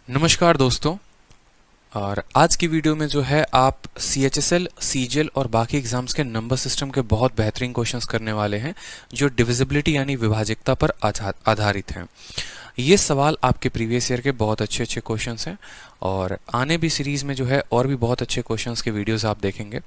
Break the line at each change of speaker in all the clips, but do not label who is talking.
नमस्कार दोस्तों। और आज की वीडियो में जो है आप CHSL, CGL और बाकी एग्जाम्स के नंबर सिस्टम के बहुत बेहतरीन क्वेश्चंस करने वाले हैं जो डिविजिबिलिटी यानी विभाजकता पर आधारित हैं। ये सवाल आपके प्रीवियस ईयर के बहुत अच्छे क्वेश्चंस हैं और आने भी सीरीज़ में जो है और भी बहुत अच्छे क्वेश्चंस के वीडियोस आप देखेंगे।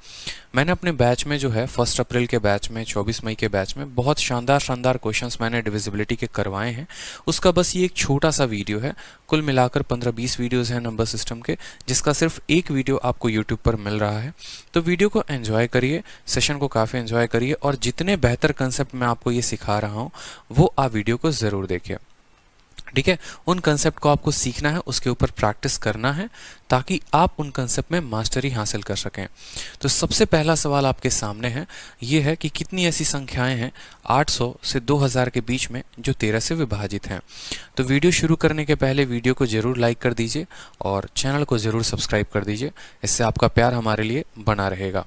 मैंने अपने बैच में जो है 1 अप्रैल के बैच में 24 मई के बैच में बहुत शानदार क्वेश्चंस मैंने डिविजिबिलिटी के करवाए हैं। उसका बस ये एक छोटा सा वीडियो है। कुल मिलाकर 15-20 वीडियोज़ हैं नंबर सिस्टम के, जिसका सिर्फ एक वीडियो आपको यूट्यूब पर मिल रहा है। तो वीडियो को एंजॉय करिए, सेशन को काफ़ी एंजॉय करिए और जितने बेहतर कंसेप्ट मैं आपको ये सिखा रहा हूँ वो आप वीडियो को ज़रूर देखिए। ठीक है, उन कंसेप्ट को आपको सीखना है, उसके ऊपर प्रैक्टिस करना है ताकि आप उन कंसेप्ट में मास्टरी हासिल कर सकें। तो सबसे पहला सवाल आपके सामने है, ये है कि कितनी ऐसी संख्याएं हैं 800 से 2000 के बीच में जो 13 से विभाजित हैं। तो वीडियो शुरू करने के पहले वीडियो को जरूर लाइक कर दीजिए और चैनल को जरूर सब्सक्राइब कर दीजिए, इससे आपका प्यार हमारे लिए बना रहेगा।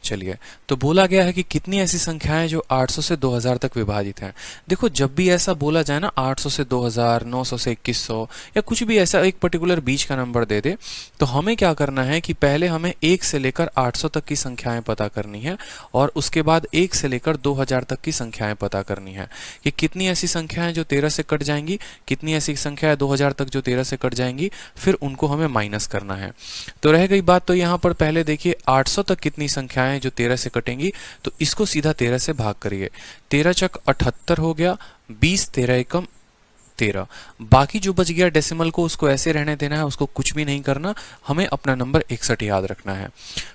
चलिए, तो बोला गया है कि कितनी ऐसी संख्याएं जो 800 से 2000 तक विभाजित हैं। देखो, जब भी ऐसा बोला जाए ना 800 से 2000, 900 से 2100 या कुछ भी ऐसा एक पर्टिकुलर बीच का नंबर दे दे, तो हमें क्या करना है कि पहले हमें 1 से लेकर 800 तक की संख्याएं पता करनी है और उसके बाद 1 से लेकर 2000 तक की संख्याएं पता करनी है कि कितनी ऐसी संख्याएं जो 13 से कट जाएंगी, कितनी ऐसी संख्याएं 2000 तक जो 13 से कट जाएंगी, फिर उनको हमें माइनस करना है। तो रह गई बात, तो यहाँ पर पहले देखिए 800 तक कितनी संख्याएं जो 13 से कटेंगी, तो इसको सीधा 13 से भाग करिए। 13 चक 78 हो गया, 20 13 एकम 13। बाकी जो बच गया डेसिमल को उसको ऐसे रहने देना है, उसको कुछ भी नहीं करना, हमें अपना नंबर 61 याद रखना है।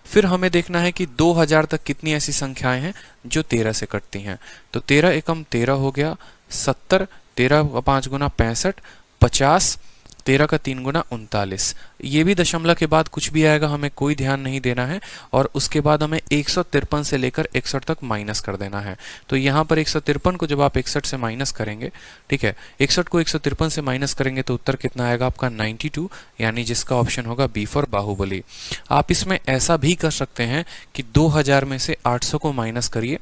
फिर हमें देखना है कि 2000 तक कितनी ऐसी संख्याएं हैं जो 13 से कटती हैं। तो 13 एकम 13 हो गया, 70, 13 का 5 गुना 65, 50, 13 का 3 गुना 39। ये भी दशमलव के बाद कुछ भी आएगा, हमें कोई ध्यान नहीं देना है। और उसके बाद हमें 153 से लेकर 61 तक माइनस कर देना है। तो यहाँ पर 153 को जब आप 61 से माइनस करेंगे, ठीक है, 61 को 153 से माइनस करेंगे तो उत्तर कितना आएगा आपका 92, यानी जिसका ऑप्शन होगा बी फॉर बाहुबली। आप इसमें ऐसा भी कर सकते हैं कि 2000 में से 800 को माइनस करिए,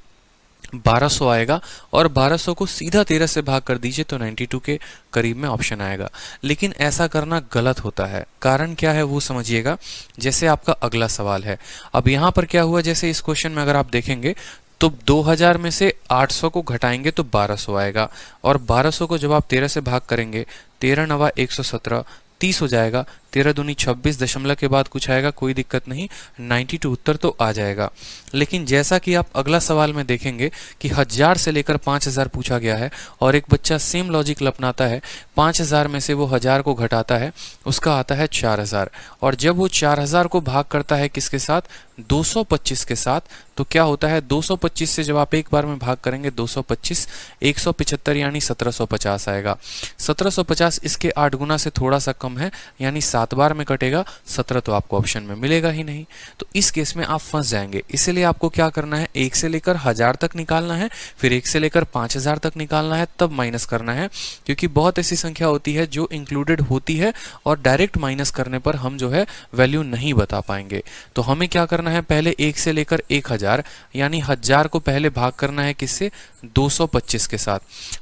1200 आएगा और 1200 को सीधा 13 से भाग कर दीजिए तो 92 के करीब में ऑप्शन आएगा। लेकिन ऐसा करना गलत होता है। कारण क्या है वो समझिएगा। जैसे आपका अगला सवाल है, अब यहाँ पर क्या हुआ, जैसे इस क्वेश्चन में अगर आप देखेंगे तो 2000 में से 800 को घटाएंगे तो 1200 आएगा और 1200 को जब आप 13 से भाग करेंगे, 13 नवा 117, 30 हो जाएगा, 13 दूनी 26, दशमलव के बाद कुछ आएगा, कोई दिक्कत नहीं, 92 उत्तर तो आ जाएगा। लेकिन जैसा कि आप अगला सवाल में देखेंगे कि 1000 से लेकर 5000 पूछा गया है और एक बच्चा सेम लॉजिक अपनाता है, 5000 में से वो 1000 को घटाता है, उसका आता है 4000 और जब वो 4000 को भाग करता है किसके साथ, 225 के साथ, तो क्या होता है 225 से जब आप एक बार में भाग करेंगे 225, 175 यानी 1750 आएगा। 1750 इसके 8 गुना से थोड़ा सा कम है, यानी 7 बार में कटेगा, 17 तो आपको ऑप्शन में मिलेगा ही नहीं। तो इस केस में आप फंस जाएंगे। इसलिए आपको क्या करना है, 1 से लेकर 1000 तक निकालना है, फिर 1 से लेकर 5000 तक निकालना है, तब माइनस करना है। क्योंकि बहुत ऐसी संख्या होती है जो इंक्लूडेड होती है और डायरेक्ट माइनस करने पर हम जो है वैल्यू नहीं बता पाएंगे। तो हमें क्या करना है, पहले 1 से लेकर 1000 यानी 1000 को पहले भाग करना है किससे, 225 के साथ।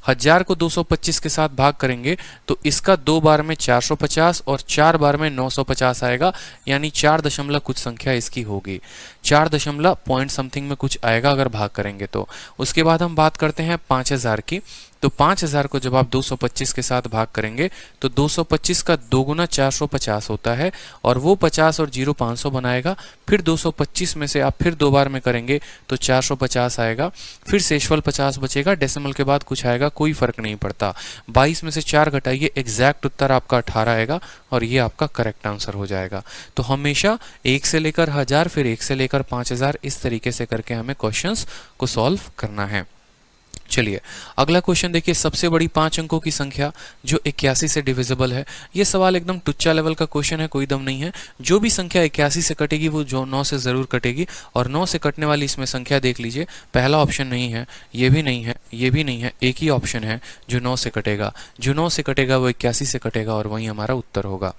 1000 को 225 के साथ भाग करेंगे तो इसका 2 बार में 450 और 4 बार में 950 आएगा, यानी 4 दशमलव कुछ संख्या इसकी होगी, 4 दशमलव पॉइंट समथिंग में कुछ आएगा अगर भाग करेंगे तो। उसके बाद हम बात करते हैं 5000 की। तो 5000 को जब आप 225 के साथ भाग करेंगे तो 225 का 2 गुना 450 होता है और वो 50 और 0 500 बनाएगा। फिर 225 में से आप फिर 2 बार में करेंगे तो 450 आएगा, फिर शेषफल 50 बचेगा, डेसिमल के बाद कुछ आएगा, कोई फर्क नहीं पड़ता। 22 में से 4 घटाइए, एग्जैक्ट उत्तर आपका 18 आएगा और ये आपका करेक्ट आंसर हो जाएगा। तो हमेशा 1 से लेकर 1000 फिर 1 से लेकर 5000 इस तरीके से करके हमें क्वेश्चंस को सॉल्व करना है। चलिए, अगला क्वेश्चन देखिए, सबसे बड़ी 5 अंकों की संख्या जो 81 से डिविजिबल है। ये सवाल एकदम टुच्चा लेवल का क्वेश्चन है, कोई दम नहीं है। जो भी संख्या 81 से कटेगी वो जो 9 से जरूर कटेगी और 9 से कटने वाली इसमें संख्या देख लीजिए, पहला ऑप्शन नहीं है, ये भी नहीं है, ये भी नहीं है, एक ही ऑप्शन है जो 9 से कटेगा। जो 9 से कटेगा वो 81 से कटेगा और वही हमारा उत्तर होगा।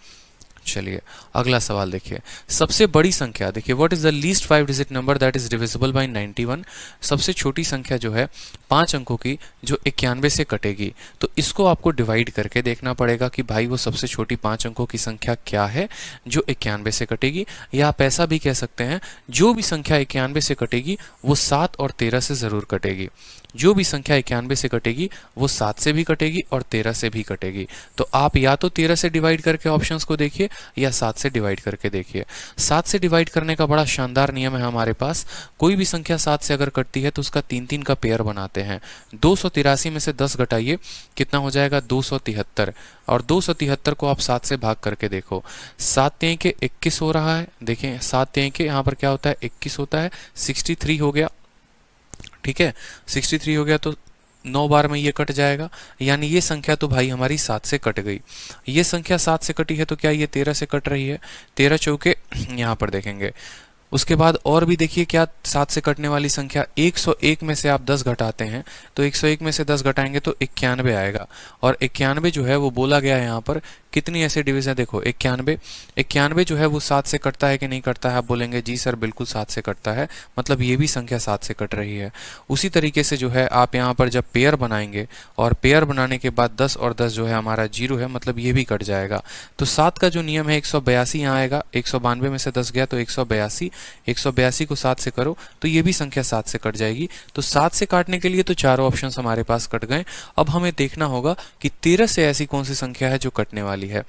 चलिए अगला सवाल देखिए। सबसे बड़ी संख्या देखिए, what is the least 5 digit number that is divisible by 91। सबसे छोटी संख्या जो है 5 अंकों की जो 91 से कटेगी, तो इसको आपको डिवाइड करके देखना पड़ेगा कि भाई वो सबसे छोटी 5 अंकों की संख्या क्या है जो 91 से कटेगी। या आप ऐसा भी कह सकते हैं, जो भी संख्या 91 से कटेगी वो 7 और 13 से ज़रूर कटेगी। जो भी संख्या 91 से कटेगी वो 7 से भी कटेगी और 13 से भी कटेगी। तो आप या तो 13 से डिवाइड करके ऑप्शंस को देखिए या 7 से डिवाइड करके देखिए। 7 से डिवाइड करने का बड़ा शानदार नियम है हमारे पास। कोई भी संख्या 7 से अगर कटती है तो उसका 3-3 का पेयर बनाते हैं। 283 में से 10 घटाइए, कितना हो जाएगा 273। और 273 को आप 7 से भाग करके देखो। 7 3 के 21 हो रहा है। देखें 7 3 के यहाँ पर क्या होता है 21 होता है, 63 हो गया। ठीक है 63 हो गया तो 9 बार में ये कट जाएगा, यानी ये संख्या तो भाई हमारी 7 से कट गई। ये संख्या 7 से कटी है तो क्या ये 13 से कट रही है। 13 चौके यहाँ पर देखेंगे। उसके बाद और भी देखिए क्या 7 से कटने वाली संख्या 101 में से आप 10 घटाते हैं तो 101 में से 10 घटाएंगे तो 91 आएगा। और 91 जो है वो बोला गया है यहाँ पर कितनी ऐसे डिवीजन देखो 91 जो है वो 7 से कटता है कि नहीं कटता है। आप बोलेंगे जी सर बिल्कुल 7 से कटता है, मतलब ये भी संख्या 7 से कट रही है। उसी तरीके से जो है आप यहाँ पर जब पेयर बनाएंगे और पेयर बनाने के बाद 10 और 10 जो है हमारा 0 है, मतलब ये भी कट जाएगा। तो 7 का जो नियम है 182 यहाँ आएगा। 192 में से 10 गया तो 182 को 7 से करो तो ये भी संख्या 7 से कट जाएगी। तो 7 से काटने के लिए तो चारों ऑप्शंस हमारे पास कट गए। अब हमें देखना होगा कि 13 से ऐसी कौन सी संख्या है जो कटने वाली है।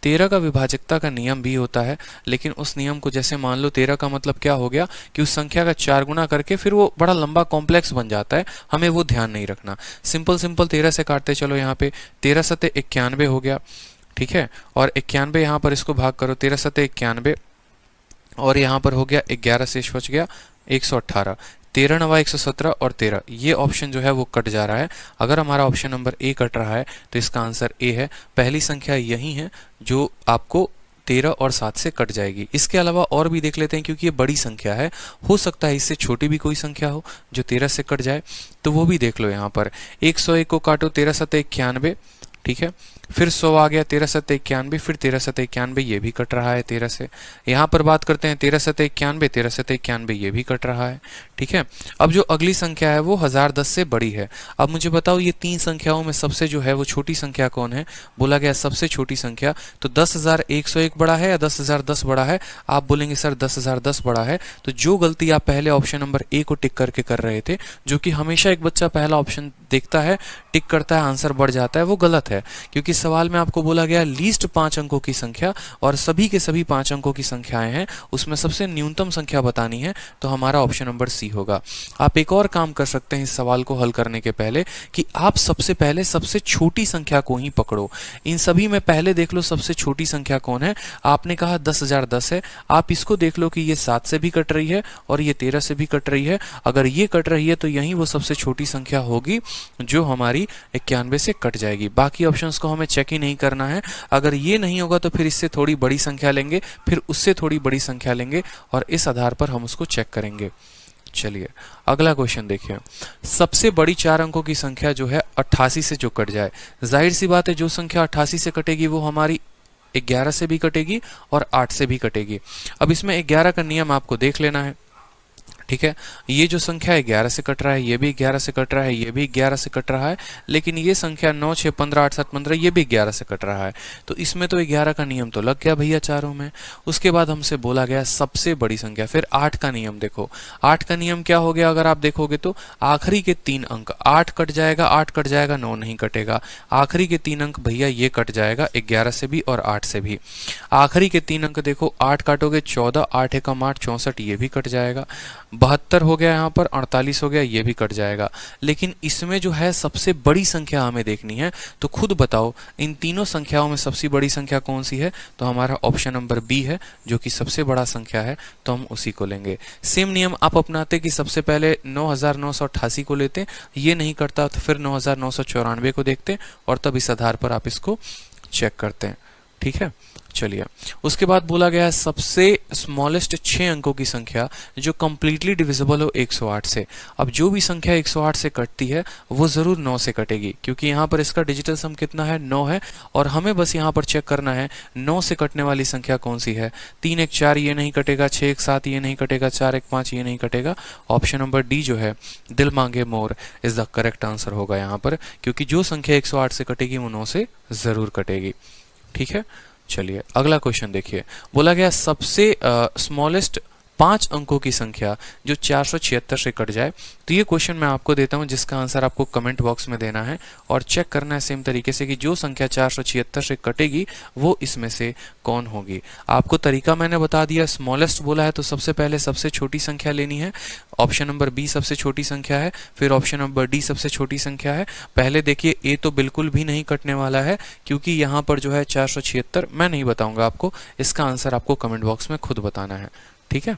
13 का विभाजकता का नियम भी होता है, लेकिन उस नियम को जैसे मान लो 13 का मतलब क्या हो गया कि उस संख्या का 4 गुना करके फिर वो बड़ा लंबा कॉम्प्लेक्स बन जाता है, हमें वो ध्यान नहीं रखना। सिंपल 13 से काटते चलो। यहाँ पे 13 सते 91 हो गया। ठीक है, और 91 यहाँ पर इसको भाग करो, 13 सते 91 और यहाँ पर हो गया 11 शेष बच गया 118। 13 9 117 और 13 ये ऑप्शन जो है वो कट जा रहा है। अगर हमारा ऑप्शन नंबर ए कट रहा है तो इसका आंसर ए है। पहली संख्या यही है जो आपको 13 और 7 से कट जाएगी। इसके अलावा और भी देख लेते हैं, क्योंकि ये बड़ी संख्या है, हो सकता है इससे छोटी भी कोई संख्या हो जो 13 से कट जाए, तो वो भी देख लो। यहाँ पर 101 को काटो, 13 सते 91। ठीक है, फिर 100 आ गया, 13 सते 91, फिर 13 सते 91 ये भी कट रहा है 13 से। यहाँ पर बात करते हैं 13 सते 91, 13 सते 91 ये भी कट रहा है। ठीक है, अब जो अगली संख्या है वो 1010 से बड़ी है। अब मुझे बताओ ये 3 संख्याओं में सबसे जो है वो छोटी संख्या कौन है। बोला गया सबसे छोटी संख्या, तो 10,101 बड़ा है या 10,010 बड़ा है। आप बोलेंगे सर 10,010 बड़ा है। तो जो गलती आप पहले ऑप्शन नंबर ए को टिक करके कर रहे थे, जो कि हमेशा एक बच्चा पहला ऑप्शन देखता है, टिक करता है, आंसर बढ़ जाता है, वो गलत है। क्योंकि सवाल में आपको बोला गया लीस्ट 5 अंकों की संख्या, और सभी के सभी 5 अंकों की संख्याएं हैं, उसमें सबसे न्यूनतम संख्या बतानी है, तो हमारा ऑप्शन नंबर सी होगा। आप एक और काम कर सकते हैं इस सवाल को हल करने के पहले, कि आप सबसे पहले सबसे छोटी संख्या को ही पकड़ो। इन सभी में पहले देख लो सबसे छोटी संख्या कौन है। आपने कहा 10,010 है, आप इसको देख लो कि ये 7 से भी कट रही है और ये 13 से भी कट रही है। अगर ये कट रही है तो यही वो सबसे छोटी संख्या होगी जो हमारी 91 से कट जाएगी। बाकी ऑप्शंस को हमें चेक ही नहीं करना है। अगर ये नहीं होगा तो फिर इससे थोड़ी बड़ी संख्या लेंगे, फिर उससे थोड़ी बड़ी संख्या लेंगे, और इस आधार पर हम उसको चेक करेंगे। चलिए अगला क्वेश्चन देखिए। सबसे बड़ी 4 अंकों की संख्या जो है 88 से जो कट जाए। जाहिर सी बात है जो संख्या 88 से कटेगी वो हमारी 11 से भी कटेगी और 8 से भी कटेगी। अब इसमें 11 का नियम आपको देख लेना है। ठीक है, ये जो संख्या 11 से कट रहा है, ये भी 11 से कट रहा है, ये भी 11 से कट रहा है, लेकिन ये संख्या 9 6 15 8 7 15 ये भी 11 से कट रहा है। तो इसमें तो 11 का नियम तो लग गया भैया चारों में। उसके बाद हमसे बोला गया सबसे बड़ी संख्या, फिर 8 का नियम देखो। 8 का नियम क्या हो गया, अगर आप देखोगे तो आखिरी के 3 अंक 8 कट जाएगा, 8 कट जाएगा, 9 नहीं कटेगा। आखिरी के 3 अंक भैया ये कट जाएगा 11 से भी और 8 से भी। आखिरी के 3 अंक देखो, 8 काटोगे 14, 8 एकम 8 64 ये भी कट जाएगा। 72 हो गया, यहाँ पर 48 हो गया, ये भी कट जाएगा। लेकिन इसमें जो है सबसे बड़ी संख्या हमें देखनी है, तो खुद बताओ इन तीनों संख्याओं में सबसे बड़ी संख्या कौन सी है। तो हमारा ऑप्शन नंबर बी है, जो कि सबसे बड़ा संख्या है, तो हम उसी को लेंगे। सेम नियम आप अपनाते कि सबसे पहले 9,988 को लेते, ये नहीं करता तो फिर 9,994 को देखते और तब इस आधार पर आप इसको चेक करते हैं। ठीक है, चलिए। उसके बाद बोला गया है सबसे स्मॉलेस्ट 6 अंकों की संख्या जो कंप्लीटली डिविजिबल हो 108 से। अब जो भी संख्या 108 से कटती है वो जरूर 9 से कटेगी, क्योंकि यहाँ पर इसका डिजिटल सम कितना है, 9 है। और हमें बस यहाँ पर चेक करना है 9 से कटने वाली संख्या कौन सी है। 3 1 4 ये नहीं कटेगा, 6 1 7 ये नहीं कटेगा, 4 1 5 ये नहीं कटेगा। ऑप्शन नंबर डी जो है दिल मांगे more is the correct answer होगा यहाँ पर, क्योंकि जो संख्या 108 से कटेगी वो 9 से जरूर कटेगी। ठीक है, चलिए अगला क्वेश्चन देखिए। बोला गया सबसे स्मॉलेस्ट 5 अंकों की संख्या जो 476 से कट जाए। तो ये क्वेश्चन मैं आपको देता हूं, जिसका आंसर आपको कमेंट बॉक्स में देना है और चेक करना है सेम तरीके से कि जो संख्या 476 से कटेगी वो इसमें से कौन होगी। आपको तरीका मैंने बता दिया, स्मॉलेस्ट बोला है तो सबसे पहले सबसे छोटी संख्या लेनी है। ऑप्शन नंबर बी सबसे छोटी संख्या है, फिर ऑप्शन नंबर डी सबसे छोटी संख्या है। पहले देखिए ए तो बिल्कुल भी नहीं कटने वाला है, क्योंकि यहाँ पर जो है 476 मैं नहीं बताऊंगा आपको, इसका आंसर आपको कमेंट बॉक्स में खुद बताना है। ठीक है,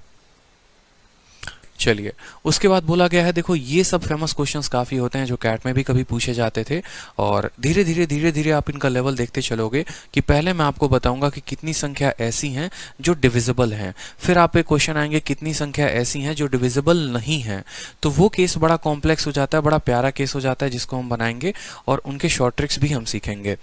चलिए। उसके बाद बोला गया है, देखो ये सब फेमस क्वेश्चंस काफी होते हैं जो कैट में भी कभी पूछे जाते थे, और धीरे धीरे आप इनका लेवल देखते चलोगे कि पहले मैं आपको बताऊंगा कि कितनी संख्या ऐसी हैं जो डिविजिबल हैं, फिर आप एक क्वेश्चन आएंगे कितनी संख्या ऐसी हैं जो डिविजिबल नहीं हैं। तो वो केस बड़ा कॉम्प्लेक्स हो जाता है, बड़ा प्यारा केस हो जाता है, जिसको हम बनाएंगे और उनके शॉर्ट ट्रिक्स भी हम सीखेंगे।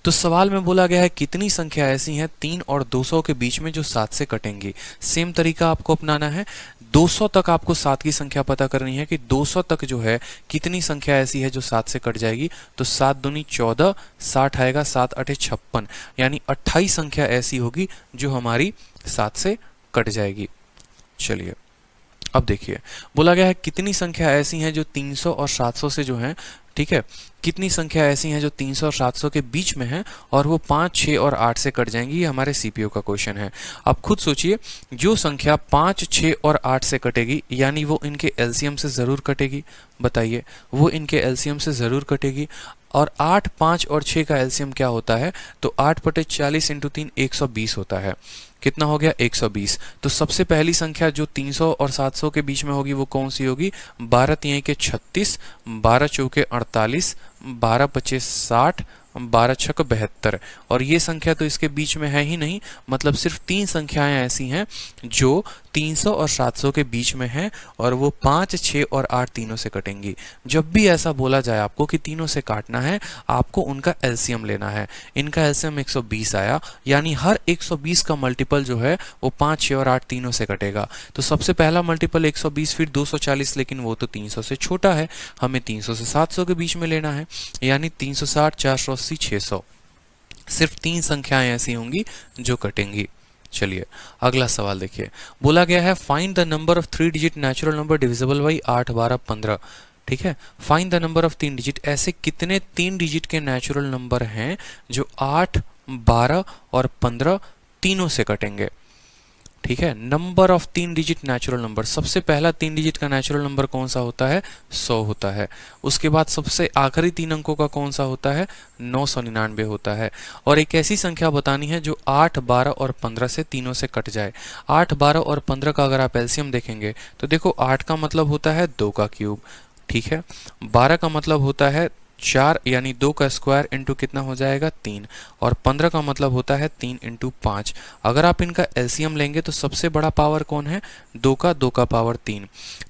तो सवाल में बोला गया है कितनी संख्या ऐसी हैं 3 और 200 के बीच में जो 7 से कटेंगी। सेम तरीका आपको अपनाना है, 200 तक आपको 7 की संख्या पता करनी है कि 200 तक जो है कितनी संख्या ऐसी है जो 7 से कट जाएगी। तो 7 दूनी 14, 60 आएगा, 7 8 56, यानी 28 संख्या ऐसी होगी जो हमारी 7 से कट जाएगी। चलिए अब देखिए, बोला गया है कितनी संख्या ऐसी हैं जो 300 और 700 से जो है, ठीक है, कितनी संख्या ऐसी हैं जो 300 और 700 के बीच में हैं और वो 5, 6 और 8 से कट जाएंगी। ये हमारे सीपीयू का क्वेश्चन है। अब खुद सोचिए, जो संख्या 5, 6 और 8 से कटेगी यानी वो इनके एलसीएम से जरूर कटेगी। बताइए, वो इनके एलसीएम से जरूर कटेगी। और 8, 5 और 6 का एलसीएम क्या होता है, तो 8/40 × 3 120 होता है। कितना हो गया, 120। तो सबसे पहली संख्या जो 300 और 700 के बीच में होगी वो कौन सी होगी, 12 3 के 36, 12 4 48, 12 25 60, 12 6 72। और ये संख्या तो इसके बीच में है ही नहीं, मतलब सिर्फ 3 संख्याएं ऐसी हैं जो 300 और 700 के बीच में हैं और वो 5, 6 और 8 तीनों से कटेंगी। जब भी ऐसा बोला जाए आपको कि तीनों से काटना है, आपको उनका एलसीएम लेना है। इनका एलसीएम 120 आया, यानी हर 120 का मल्टीपल जो है वो 5, 6 और 8 तीनों से कटेगा। तो सबसे पहला मल्टीपल 120, फिर 240, लेकिन वो तो 300 से छोटा है, हमें 300 से 700 के बीच में लेना है, यानी 360, 480, 600। सिर्फ 3 संख्याएं ऐसी होंगी जो कटेंगी। चलिए अगला सवाल देखिए। बोला गया है find the number of 3 digit natural number divisible by 8, 12, 15। ठीक है, find the number of 3 digit, ऐसे कितने 3 डिजिट के नेचुरल नंबर हैं जो 8, 12 और 15 तीनों से कटेंगे। ठीक है, number of 3 digit natural number. सबसे पहला 3 डिजिट का नेचुरल नंबर कौन सा होता है, 100 होता है। उसके बाद सबसे आखिरी 3 अंकों का कौन सा होता है, 999 होता है। और एक ऐसी संख्या बतानी है जो 8, 12 और 15 से तीनों से कट जाए। 8, 12 और 15 का अगर आप एलसीएम देखेंगे तो देखो 8 का मतलब होता है 2 का क्यूब, ठीक है, 12 का मतलब होता है 4 यानी 2 का स्क्वायर इंटू कितना हो जाएगा, 3, और 15 का मतलब होता है 3 इंटू 5। अगर आप इनका एलसीएम लेंगे तो सबसे बड़ा पावर कौन है, 2 का पावर 3,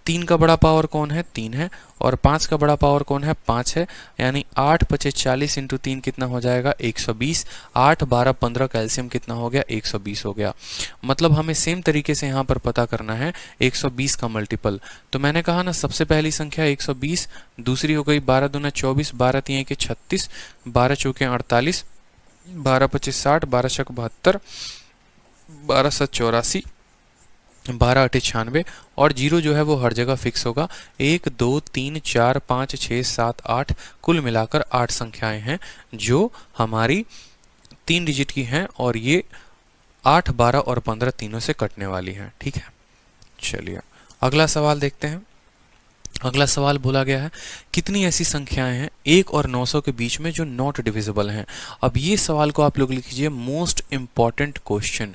3 का बड़ा पावर कौन है, 3 है, और 5 का बड़ा पावर कौन है, 5 है, यानी 8 25 40 इंटू 3 कितना हो जाएगा, 120। 8, 12, 15 का एलसीएम कितना हो गया, 120 हो गया। मतलब हमें सेम तरीके से यहाँ पर पता करना है 120 का मल्टीपल। तो मैंने कहा ना, सबसे पहली संख्या 120, दूसरी हो गई 12 दूना 24, 12 3 के 36, 12 4 48, 12 25 60, 12 6 72, 12 7 84, 12 8 96, और जीरो जो है वो हर जगह फिक्स होगा। 1 2 3 4 5 6 7 8, कुल मिलाकर 8 संख्याएं हैं जो हमारी 3 डिजिट की हैं, और ये 8, 12 और 15 तीनों से कटने वाली हैं। ठीक है, चलिए अगला सवाल देखते हैं। अगला सवाल बोला गया है कितनी ऐसी संख्याएं हैं 1 और 900 के बीच में जो नॉट डिविजिबल हैं। अब ये सवाल को आप लोग लिख लीजिए मोस्ट इंपॉर्टेंट क्वेश्चन,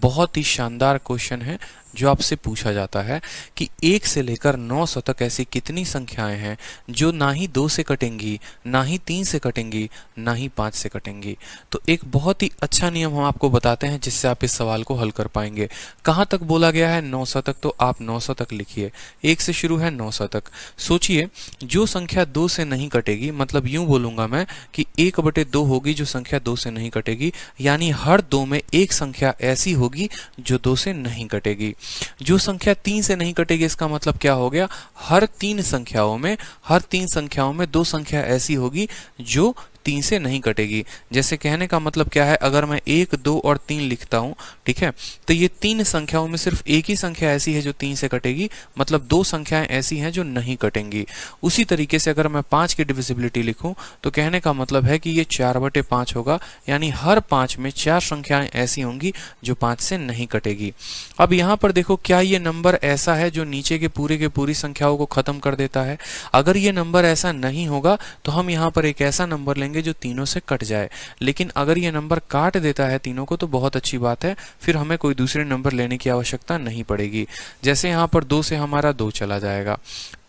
बहुत ही शानदार क्वेश्चन है जो आपसे पूछा जाता है कि 1 से लेकर 900 तक ऐसी कितनी संख्याएं हैं जो ना ही 2 से कटेंगी, ना ही 3 से कटेंगी, ना ही 5 से कटेंगी। तो एक बहुत ही अच्छा नियम हम आपको बताते हैं जिससे आप इस सवाल को हल कर पाएंगे। कहाँ तक बोला गया है? 900 तक, तो आप 900 तक लिखिए। 1 से शुरू है 900 तक। सोचिए, जो संख्या 2 से नहीं कटेगी, मतलब यूं बोलूंगा मैं कि 1/2 होगी जो संख्या 2 से नहीं कटेगी, यानी हर 2 में एक संख्या ऐसी होगी जो 2 से नहीं कटेगी। जो संख्या 3 से नहीं कटेगी, इसका मतलब क्या हो गया? हर तीन संख्याओं में 2 संख्या ऐसी होगी जो 3 से नहीं कटेगी। जैसे कहने का मतलब क्या है, अगर मैं 1, 2 और 3 लिखता हूं, ठीक है, तो ये 3 संख्याओं में सिर्फ एक ही संख्या ऐसी है जो 3 से कटेगी, मतलब 2 संख्याएं ऐसी हैं जो नहीं कटेंगी। उसी तरीके से अगर मैं 5 की डिविजिबिलिटी लिखूं तो कहने का मतलब है कि ये 4/5 होगा, यानी हर 5 में 4 संख्याएं ऐसी होंगी जो 5 से नहीं कटेगी। अब यहां पर देखो, क्या ये नंबर ऐसा है जो नीचे के पूरी संख्याओं को खत्म कर देता है? अगर ये नंबर ऐसा नहीं होगा तो हम यहाँ पर एक ऐसा नंबर लेंगे जो तीनों से कट जाए। लेकिन अगर ये नंबर काट देता है तीनों को तो बहुत अच्छी बात है, फिर हमें कोई दूसरे नंबर लेने की आवश्यकता नहीं पड़ेगी। जैसे यहाँ पर 2 से हमारा 2 चला जाएगा,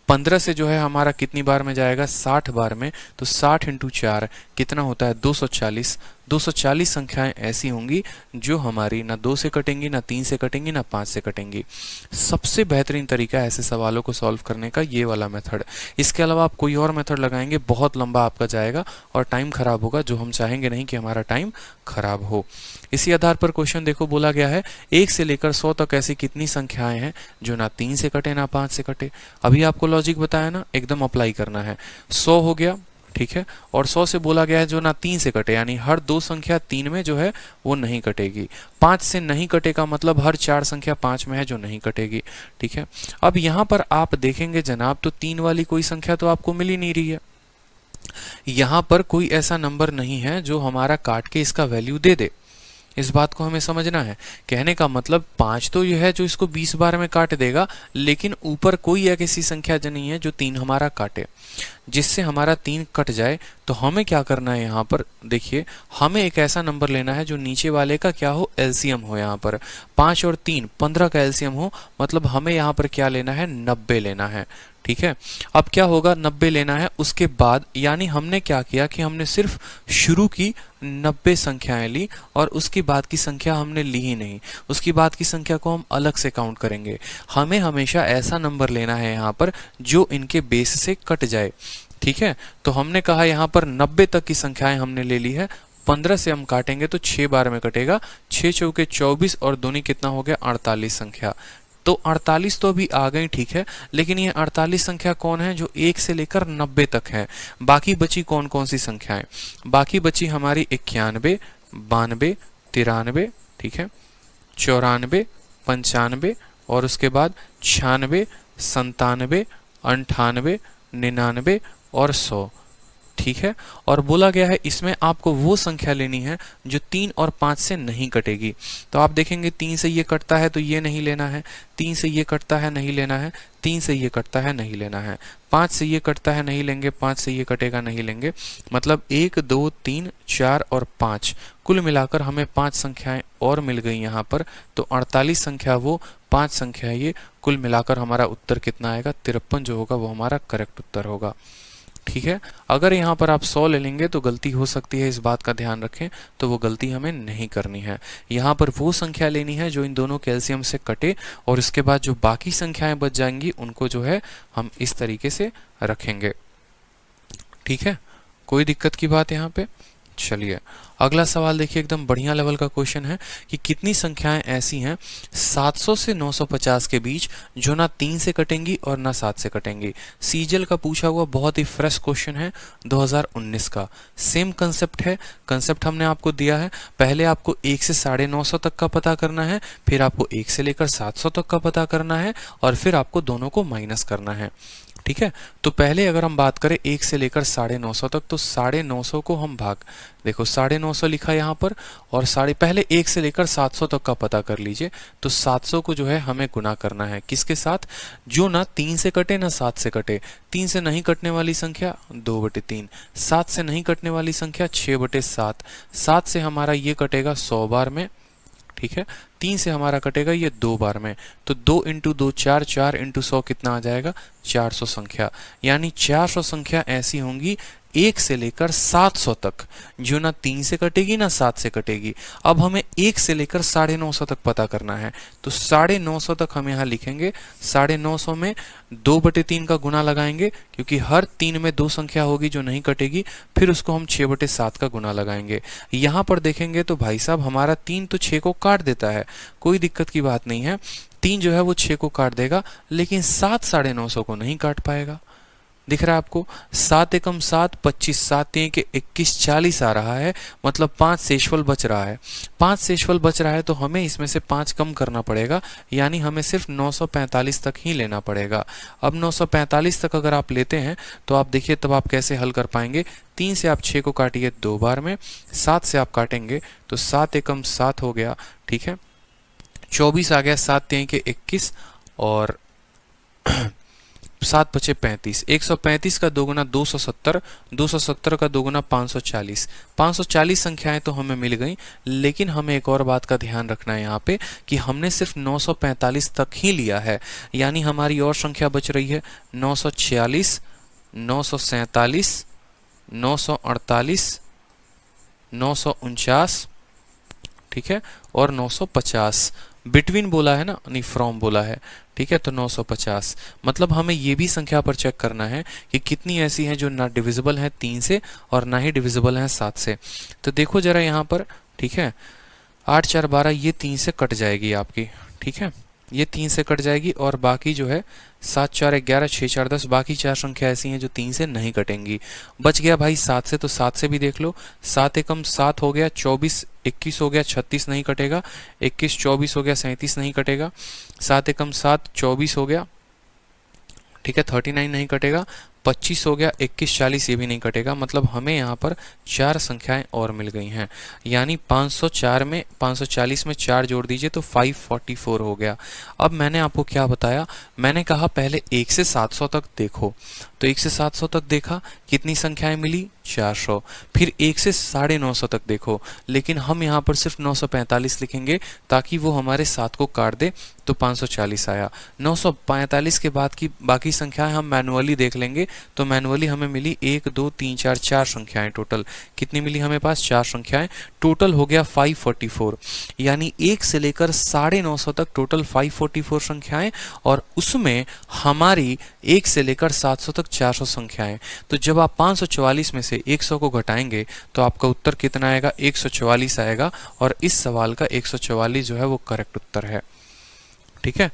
15 से जो है हमारा कितनी बार में जाएगा? 60 बार में। तो 60 × 4 कितना होता है? 240। 240 संख्याएं ऐसी होंगी जो हमारी ना 2 से कटेंगी, ना 3 से कटेंगी, ना 5 से कटेंगी। सबसे बेहतरीन तरीका है ऐसे सवालों को सॉल्व करने का ये वाला मेथड। इसके अलावा आप कोई और मेथड लगाएंगे, बहुत लंबा आपका जाएगा और टाइम खराब होगा, जो हम चाहेंगे नहीं कि हमारा टाइम खराब हो। इसी आधार पर क्वेश्चन देखो, बोला गया है 1 से लेकर 100 तक ऐसी कितनी संख्याएं हैं जो ना 3 से कटे, ना 5 से कटे। अभी आपको लॉजिक बताया ना, एकदम अप्लाई करना है। 100 हो गया, ठीक है, और 100 से बोला गया है जो ना 3 से कटे, यानी हर 2 संख्या 3 में जो है वो नहीं कटेगी। 5 से नहीं कटेगा, मतलब हर 4 संख्या 5 में है जो नहीं कटेगी, ठीक है। अब यहाँ पर आप देखेंगे जनाब, तो 3 वाली कोई संख्या तो आपको मिल ही नहीं रही है। यहाँ पर कोई ऐसा नंबर नहीं है जो हमारा काट के इसका वैल्यू दे दे। इस बात को हमें समझना है। कहने का मतलब 5 तो यह है जो इसको 20 बार में काट देगा, लेकिन ऊपर कोई एक ऐसी संख्या जो नहीं है जो 3 हमारा काटे, जिससे हमारा 3 कट जाए। तो हमें क्या करना है, यहाँ पर देखिए, हमें एक ऐसा नंबर लेना है जो नीचे वाले का क्या हो? एलसीएम हो। यहाँ पर 5 और 3 15 का एलसीएम हो, मतलब हमें यहाँ पर क्या लेना है? 90 लेना है, ठीक है। अब क्या होगा? 90 लेना है। उसके बाद यानी हमने क्या किया कि हमने सिर्फ शुरू की 90 संख्याएं ली और उसके बाद की संख्या हमने ली ही नहीं। उसकी बाद की संख्या को हम अलग से काउंट करेंगे। हमें हमेशा ऐसा नंबर लेना है यहाँ पर जो इनके बेस से कट जाए, ठीक है। तो हमने कहा यहाँ पर 90 तक की संख्याएं हमने ले ली है। 15 से हम काटेंगे तो 6 बार में कटेगा। 6 चौके 24 और दूनी कितना हो गया? 48 संख्या। तो 48 तो अभी आ गई, ठीक है, लेकिन ये 48 संख्या कौन है? जो 1 से लेकर 90 तक है। बाकी बची कौन कौन सी संख्याएं? बाकी बची हमारी 91, 92, 93, ठीक है, 94, 95 और उसके बाद 96, 97, 98, 99 और 100, ठीक है। और बोला गया है इसमें आपको वो संख्या लेनी है जो 3 और 5 से नहीं कटेगी। तो आप देखेंगे 3 से ये कटता है तो ये नहीं लेना है, 3 से ये कटता है नहीं लेना है, 3 से ये कटता है नहीं लेना है, 5 से ये कटता है नहीं लेंगे, 5 से ये कटेगा नहीं लेंगे। मतलब 1, 2, 3, 4 और 5, कुल मिलाकर हमें 5 संख्याएं और मिल गई यहाँ पर। तो 48 संख्या वो, 5 संख्या ये, कुल मिलाकर हमारा उत्तर कितना आएगा? 53 जो होगा वो हमारा करेक्ट उत्तर होगा, ठीक है। अगर यहाँ पर आप 100 ले लेंगे तो गलती हो सकती है, इस बात का ध्यान रखें। तो वो गलती हमें नहीं करनी है। यहाँ पर वो संख्या लेनी है जो इन दोनों कैल्शियम से कटे और इसके बाद जो बाकी संख्याएं बच जाएंगी उनको जो है हम इस तरीके से रखेंगे, ठीक है। कोई दिक्कत की बात यहाँ पे? चलिए अगला सवाल देखिए, एकदम बढ़िया लेवल का क्वेश्चन है कि कितनी संख्याएं ऐसी हैं 700 से 950 के बीच जो ना 3 से कटेंगी और ना 7 से कटेंगी। सीजीएल का पूछा हुआ बहुत ही फ्रेश क्वेश्चन है, 2019 का। सेम कंसेप्ट है। कंसेप्ट हमने आपको दिया है, पहले आपको 1 से 950 तक का पता करना है, फिर आपको 1 से लेकर 700 तक का पता करना है और फिर आपको दोनों को माइनस करना है, ठीक है। तो पहले अगर हम बात करें 1 से लेकर 950 तक, तो 950 को हम भाग, देखो 950 लिखा यहाँ पर और पहले 1 से लेकर 700 तक का पता कर लीजिए। तो 700 को जो है हमें गुना करना है किसके साथ? जो ना 3 से कटे ना 7 से कटे। 3 से नहीं कटने वाली संख्या 2/3, 7 से नहीं कटने वाली संख्या 6/7। 7 से हमारा ये कटेगा 100 बार में, ठीक है। 3 से हमारा कटेगा ये 2 बार में, तो 2 इंटू 2 4, 4 इंटू 100 कितना आ जाएगा 400 संख्या। यानी 400 संख्या ऐसी होंगी 1 से लेकर 700 तक, जो ना 3 से कटेगी ना 7 से कटेगी। अब हमें 1 से लेकर 950 तक पता करना है, तो 950 तक हम यहाँ लिखेंगे। 950 में 2/3 का गुना लगाएंगे, क्योंकि हर 3 में 2 संख्या होगी जो नहीं कटेगी, फिर उसको हम 6/7 का गुना लगाएंगे। यहाँ पर देखेंगे तो भाई साहब हमारा 3 तो 6 को काट देता है, कोई दिक्कत की बात नहीं है। 3 जो है वो 6 को काट देगा, लेकिन 7 950 को नहीं काट पाएगा। दिख रहा है आपको, 7 एकम 7 25, 7 3 के 21 40 आ रहा है, मतलब 5 शेषफल बच रहा है। 5 शेषफल बच रहा है तो हमें इसमें से 5 कम करना पड़ेगा, यानी हमें सिर्फ 945 तक ही लेना पड़ेगा। अब 945 तक अगर आप लेते हैं तो आप देखिए तब आप कैसे हल कर पाएंगे। 3 से आप 6 को काटिए 2 बार में, 7 से आप काटेंगे तो 7 एकम 7 हो गया, ठीक है, 24 आ गया, 7 3 के 21 और 7 बचे 35। 135 का दोगुना 270, 270 का दोगुना 540। 540 संख्याएं तो हमें मिल गई, लेकिन हमें एक और बात का ध्यान रखना है यहाँ पे कि हमने सिर्फ 945 तक ही लिया है, यानी हमारी और संख्या बच रही है 946, 947, 948, 949, ठीक है, और 950। बिटवीन बोला है ना, नहीं फ्रॉम बोला है, ठीक है, तो 950। मतलब हमें ये भी संख्या पर चेक करना है कि कितनी ऐसी हैं जो ना डिविजिबल हैं 3 से और ना ही डिविजिबल हैं 7 से। तो देखो जरा यहाँ पर, ठीक है, 8 4 12 ये 3 से कट जाएगी आपकी, ठीक है, ये 3 से कट जाएगी, और बाकी जो है 7 4 11 6 4 10, बाकी 4 संख्या ऐसी हैं जो 3 से नहीं कटेंगी। बच गया भाई 7 से, तो 7 से भी देख लो। 7 एकम 7 हो गया, 24 21 हो गया, 36 नहीं कटेगा, 21 24 हो गया, 37 नहीं कटेगा, 7 एकम 7 24 हो गया, ठीक है, 39 नहीं कटेगा, 25 हो गया, 21 40 ये भी नहीं कटेगा। मतलब हमें यहाँ पर 4 संख्याएं और मिल गई हैं, यानी 504 में 540 में 4 जोड़ दीजिए तो 544 हो गया। अब मैंने आपको क्या बताया, मैंने कहा पहले 1 से 700 तक देखो, तो 1 से 700 तक देखा, कितनी संख्याएं मिली 400। फिर 1 से 950 तक देखो, लेकिन हम यहाँ पर सिर्फ 945 लिखेंगे ताकि वो हमारे 7 को काट दे, तो 540 आया। 945 के बाद की बाकी संख्याएं हम मैनुअली देख लेंगे, तो मैनुअली हमें मिली 1 2 3 4 4 संख्याएं टोटल। कितनी मिली हमें पास 4 संख्याएं, टोटल हो गया 544। यानी 1 से लेकर 950 तक टोटल 544 संख्याएं, और उसमें हमारी 1 से लेकर 700 तक 400 संख्याएं। तो जब आप 544 में से 100 को घटाएंगे तो आपका उत्तर कितना आएगा, 144 आएगा, और इस सवाल का 144 जो है वो करेक्ट उत्तर है, ठीक है।